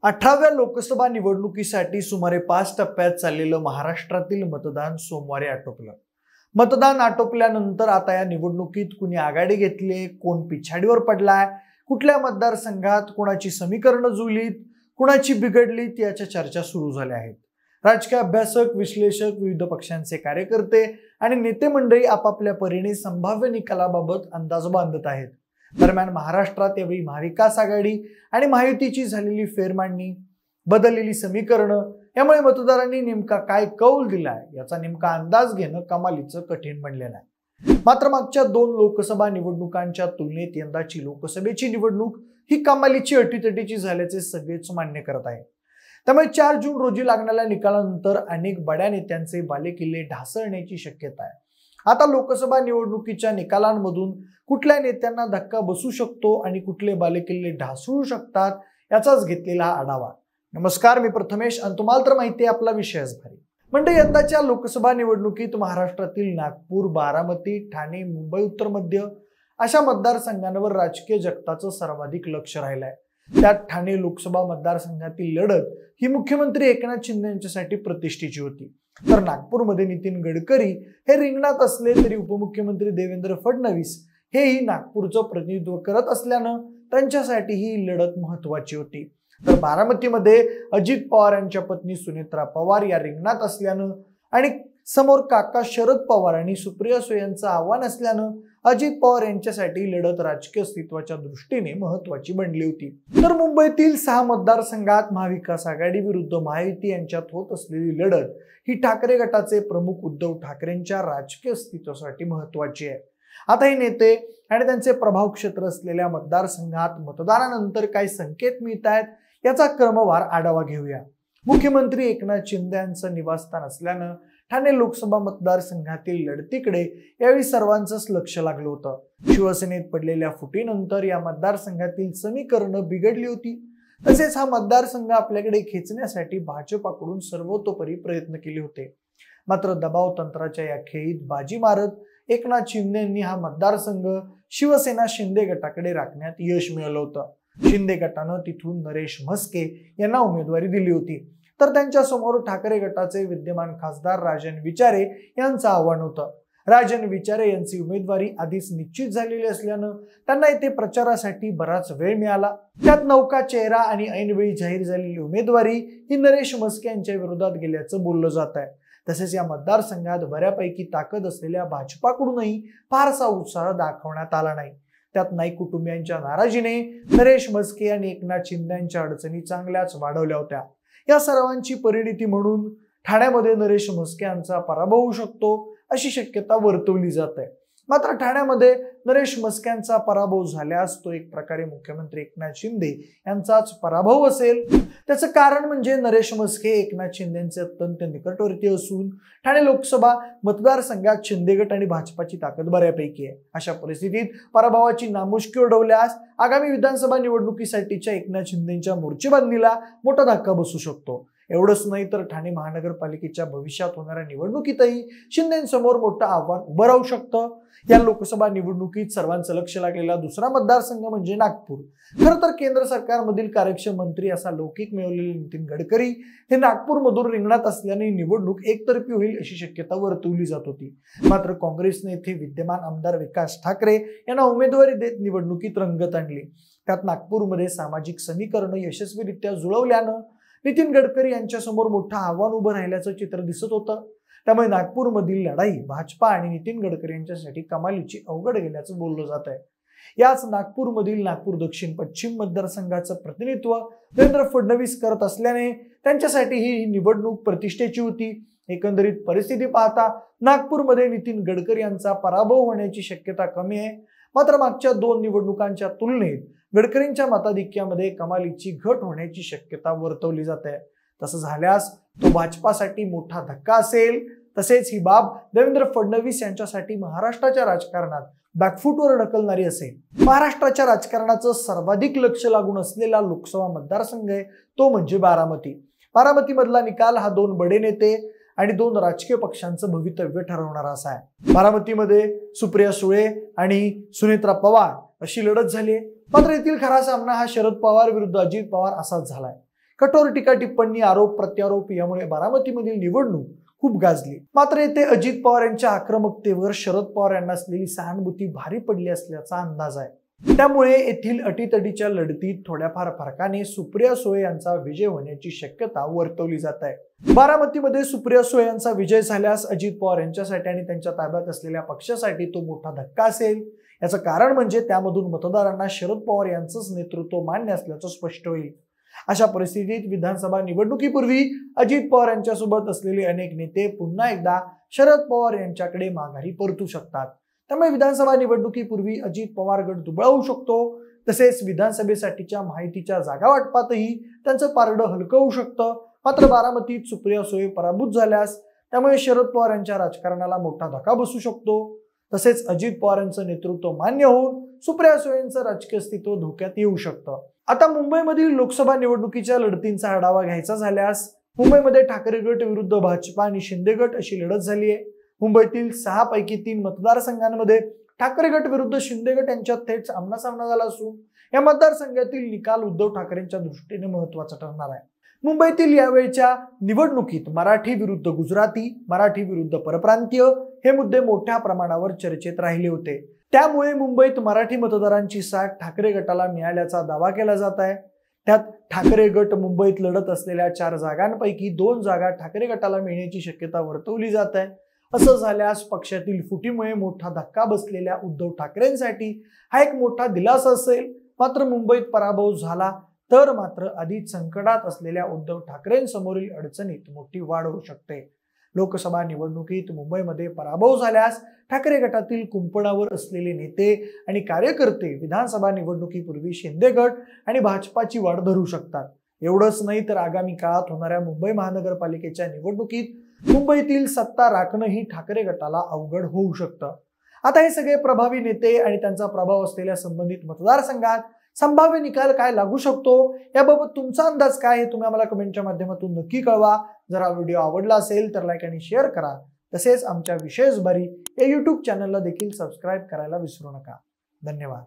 18व्या लोकसभा निवडणुकीसाठी सुमारे 5 टप्प्यात चाललेलं महाराष्ट्रातील मतदान सोमवारी आटोपलं। मतदान आटोपल्यानंतर आता या निवडणुकीत कुणी आघाडी घेतली, कोण पिछाडीवर पडलाय, कुठल्या मतदारसंघात कोणाची समीकरणं जुळलीत, कुणाची बिघडलीत याच्या चर्चा सुरू झाल्या आहेत। राजकीय अभ्यासक, विश्लेषक, विविध पक्षांचे कार्यकर्ते आणि नेते मंडळी आपापल्या परीने संभाव्य निकालाबाबत अंदाज बांधत आहेत। दरम्यान महाराष्ट्रात यावेळी महाविकास आघाडी आणि महायुतीची झालेली फेरमांडणी, बदललेली समीकरणं यामुळे मतदारांनी नेमका काय कौल दिलाय याचा नेमका अंदाज घेणं कमालीचं कठीण बनलेलं आहे। मात्र मागच्या 2 लोकसभा निवडणुकांच्या तुलनेत यंदाची लोकसभेची निवडणूक ही कमालीची अटीतटीची झाल्याचे सगळेच मान्य करत आहेत। त्यामुळे 4 जून रोजी लागणाऱ्या निकालानंतर अनेक बड्या नेत्यांचे बालेकिल्ले ढासळण्याची शक्यता आहे। आता लोकसभा निवडणुकीच्या निकालांमधून कुठल्या नेत्यांना धक्का बसू शकतो आणि कुठले बालेकिल्ले ढासळू शकतात याचाच घेतलेला आढावा। नमस्कार, मी प्रथमेश आणि तुम्हाला तर माहिती आहे आपला विषयच भारी। म्हणजे यंदाच्या लोकसभा निवडणुकीत महाराष्ट्रातील नागपूर, बारामती, ठाणे, मुंबई उत्तर मध्य अशा मतदारसंघांवर राजकीय जगताचं सर्वाधिक लक्ष राहिलंय। त्यात ठाणे लोकसभा मतदारसंघातील लढत ही मुख्यमंत्री एकनाथ शिंदे यांच्यासाठी प्रतिष्ठेची होती, तर नागपूरमध्ये नितीन गडकरी हे रिंगणात असले तरी उपमुख्यमंत्री देवेंद्र फडणवीस हेही नागपूरचं प्रतिनिधित्व करत असल्यानं त्यांच्यासाठी ही लढत महत्त्वाची होती। तर बारामतीमध्ये अजित पवार यांच्या पत्नी सुनेत्रा पवार या रिंगणात असल्यानं आणि समोर काका शरद पवार आणि सुप्रिया सुळे यांचं आव्हान असल्यानं अजित पवार यांच्यासाठी लढत राजकीय अस्तित्वाच्या दृष्टीने महत्त्वाची बनली होती। तर मुंबईतील 6 मतदारसंघात महाविकास आघाडी विरुद्ध महायुती यांच्यात होत असलेली लढत ही ठाकरे गटाचे प्रमुख उद्धव ठाकरेंच्या राजकीय अस्तित्वासाठी महत्त्वाची आहे। आता हे नेते आणि त्यांचे प्रभाव क्षेत्र असलेल्या मतदारसंघात मतदानानंतर काय संकेत मिळत आहेत याचा क्रमवार आढावा घेऊया। मुख्यमंत्री एकनाथ शिंदे यांचं निवासस्थान असल्यानं ठाणे लोकसभा मतदारसंघातील लढतीकडे यावेळी सर्वांचंच लक्ष लागलं होतं। शिवसेनेत पडलेल्या फुटीनंतर या मतदारसंघातील समीकरणं बिघडली होती। तसेच हा मतदारसंघ आपल्याकडे खेचण्यासाठी भाजपाकडून सर्वतोपरी प्रयत्न केले होते। मात्र दबाव तंत्राच्या या खेळीत बाजी मारत एकनाथ शिंदे यांनी हा मतदारसंघ शिवसेना शिंदे गटाकडे राखण्यात यश मिळवलं होतं। शिंदे गटानं तिथून नरेश म्हस्के यांना उमेदवारी दिली होती, तर त्यांच्या समोर ठाकरे गटाचे विद्यमान खासदार राजन विचारे यांचं आव्हान होतं। राजन विचारे यांची उमेदवारी आधीच निश्चित झालेली असल्यानं त्यांना इथे प्रचारासाठी बराच वेळ मिळाला। त्यात नौका चेहरा आणि ऐनवेळी जाहीर झालेली उमेदवारी ही नरेश म्हस्के यांच्या विरोधात गेल्याचं बोललं जात आहे। तसेच या मतदारसंघात बऱ्यापैकी ताकद असलेल्या भाजपाकडूनही फारसा उत्साह दाखवण्यात आला नाही। त्यात नाईक कुटुंबियांच्या नाराजीने नरेश म्हस्के आणि एकनाथ शिंदे यांच्या अडचणी चांगल्याच वाढवल्या होत्या। या सर्वांची परिणिती म्हणून ठाण्यामध्ये नरेश म्हस्के यांचा पराभव होऊ शकतो अशी शक्यता वर्तवली जात आहे। मात्र ठाण्यामध्ये नरेश म्हस्के यांचा पराभव झाल्यास तो एक प्रकारे मुख्यमंत्री एकनाथ शिंदे यांचाच पराभव असेल। त्याचं कारण म्हणजे नरेश म्हस्के एकनाथ शिंदेचे अत्यंत निकटवर्ती असून ठाणे लोकसभा मतदारसंघात शिंदे गट आणि भाजपाची ताकद बऱ्यापैकी आहे। अशा परिस्थितीत पराभवाची नामुष्की ओढवल्यास आगामी विधानसभा निवडणुकीसाठीच्या एकनाथ शिंदेच्या मोर्चेबंदीला मोठा धक्का बसू शकतो। एवढंच नाही तर ठाणे महानगरपालिकेच्या भविष्यात होणाऱ्या निवडणुकीतही शिंदेंसमोर मोठं आव्हान उभं राहू शकतं। या लोकसभा निवडणुकीत सर्वांचं लक्ष लागलेला दुसरा मतदारसंघ म्हणजे नागपूर। खरं तर केंद्र सरकारमधील कार्यक्षम मंत्री असा लौकिक मिळवलेले नितीन गडकरी हे नागपूरमधून रिंगणात असल्याने निवडणूक एकतर्फी होईल अशी शक्यता वर्तवली जात होती। मात्र काँग्रेसने येथे विद्यमान आमदार विकास ठाकरे यांना उमेदवारी देत निवडणुकीत रंगत आणली। त्यात नागपूरमध्ये सामाजिक समीकरणं यशस्वीरित्या जुळवल्यानं नितीन गडकरी यांच्या समोर मोठं आव्हान उभं राहिल्याचं चित्र दिसत होतं। त्यामुळे नागपूरमधील लढाई भाजपा आणि नितीन गडकरी यांच्यासाठी कमालीची अवघड गेल्याचं बोललं जात आहे। याच नागपूरमधील नागपूर दक्षिण पश्चिम मतदारसंघाचं प्रतिनिधित्व देवेंद्र फडणवीस करत असल्याने त्यांच्यासाठी ही निवडणूक प्रतिष्ठेची होती। एकंदरीत परिस्थिती पाहता नागपूरमध्ये नितीन गडकरी यांचा पराभव होण्याची शक्यता कमी आहे। मात्र मागच्या 2 निवडणुकांच्या तुलनेत गडकरींच्या मताधिक्यामध्ये कमालीची घट होण्याची शक्यता वर्तवली जाते। तसं झाल्यास तो भाजपासाठी मोठा धक्का असेल। तसेच ही बाब देवेंद्र फडणवीस यांच्यासाठी महाराष्ट्राच्या राजकारणात बॅकफूटवर ढकलणारी असेल। महाराष्ट्राच्या राजकारणाचं सर्वाधिक लक्ष लागून असलेला लोकसभा मतदारसंघ आहे तो म्हणजे बारामती। बारामतीमधला निकाल हा 2 बडे नेते आणि 2 राजकीय पक्षांचं भवितव्य ठरवणारा असा आहे। बारामतीमध्ये सुप्रिया सुळे आणि सुनेत्रा पवार अशी लढत झाली। मात्र येथील खरा सामना हा शरद पवार विरुद्ध अजित पवार असाच झालाय। कठोर टीका टिप्पणी, आरोप प्रत्यारोप यामुळे बारामतीमधील निवडणूक खूप गाजली. मात्र येथे अजित पवार यांच्या आक्रमकतेवर शरद पवार यांना असलेली सहानुभूती भारी पडली असल्याचा अंदाज आहे. त्यामुळे येथील अटीतटीच्या लढतीत थोड्याफार फरकाने सुप्रिया सुळे यांचा विजय होण्याची शक्यता वर्तवली जात आहे. बारामतीमध्ये सुप्रिया सुळे यांचा विजय झाल्यास अजित पवार यांच्यासाठी आणि त्यांच्या ताब्यात असलेल्या पक्षासाठी तो मोठा धक्का असेल. याचं कारण म्हणजे त्यामधून मतदारांना शरद पवार यांचंच नेतृत्व मान्य असल्याचं स्पष्ट होईल. अशा परिस्थितीत विधानसभा निवडणुकीपूर्वी अजित पवार यांच्यासोबत असलेले अनेक नेते पुन्हा एकदा शरद पवार यांच्याकडे माघारी परतू शकतात. त्यामुळे विधानसभा निवडणुकीपूर्वी अजित पवार गट दुबळा होऊ शकतो. तसेच विधानसभेसाठीच्या माहितीच्या जागा वाटपातही त्यांचं पारडं हलकं होऊ शकतं. मात्र बारामतीत सुप्रिया सुळे पराभूत झाल्यास त्यामुळे शरद पवार यांच्या राजकारणाला मोठा धक्का बसू शकतो. तसेच अजित पवार यांचं नेतृत्व मान्य होऊन सुप्रिया सुळेंचं राजकीय अस्तित्व धोक्यात येऊ शकतं. आता मुंबईमधील लोकसभा निवडणुकीच्या लढतींचा आढावा घ्यायचा झाल्यास मुंबईमध्ये ठाकरे गट विरुद्ध भाजपा आणि शिंदे गट अशी लढत झाली आहे. मुंबईतील 6 पैकी 3 मतदारसंघांमध्ये ठाकरे गट विरुद्ध शिंदे गट यांच्यात थेट सामना झाला असून या मतदारसंघातील निकाल उद्धव ठाकरेंच्या दृष्टीने महत्त्वाचा ठरणार आहे. मुंबईतील यावेळच्या निवडणुकीत मराठी विरुद्ध गुजराती, मराठी विरुद्ध परप्रांतीय हे मुद्दे मोठ्या प्रमाणावर चर्चेत राहिले होते. त्यामुळे मुंबईत मराठी मतदारांची साथ ठाकरे गटाला मिळाल्याचा दावा केला जात आहे. त्यात ठाकरे गट मुंबईत लढत असलेल्या 4 जागांपैकी 2 जागा ठाकरे गटाला मिळण्याची शक्यता वर्तवली जात आहे. असं झाल्यास पक्षातील फुटीमुळे मोठा धक्का बसलेल्या उद्धव ठाकरेंसाठी हा एक मोठा दिलासा असेल. मात्र मुंबईत पराभव झाला तर मात्र आधीच संकटात असलेल्या उद्धव ठाकरेंसमोरील अडचणीत मोठी वाढ होऊ शकते. लोकसभा निवडणुकीत मुंबईमध्ये पराभव झाल्यास ठाकरे गटातील कुंपणावर असलेले नेते आणि कार्यकर्ते विधानसभा निवडणुकीपूर्वी शिंदे गट आणि भाजपाची वाट धरू शकतात. एवढंच नाही तर आगामी काळात होणाऱ्या मुंबई महानगरपालिकेच्या निवडणुकीत मुंबईतील सत्ता राखणंही ठाकरे गटाला अवघड होऊ शकतं. आता हे सगळे प्रभावी नेते आणि त्यांचा प्रभाव असलेल्या संबंधित मतदारसंघात संभाव्य निकाल काय लागू शकतो याबाबत तुमचा अंदाज काय हे तुम्ही आम्हाला कमेंटच्या माध्यमातून नक्की कळवा. जर हा व्हिडिओ आवडला असेल तर लाईक आणि शेअर करा. तसेच आमच्या विशेष बारी या YouTube चॅनलला देखील सबस्क्राईब करायला विसरू नका. धन्यवाद.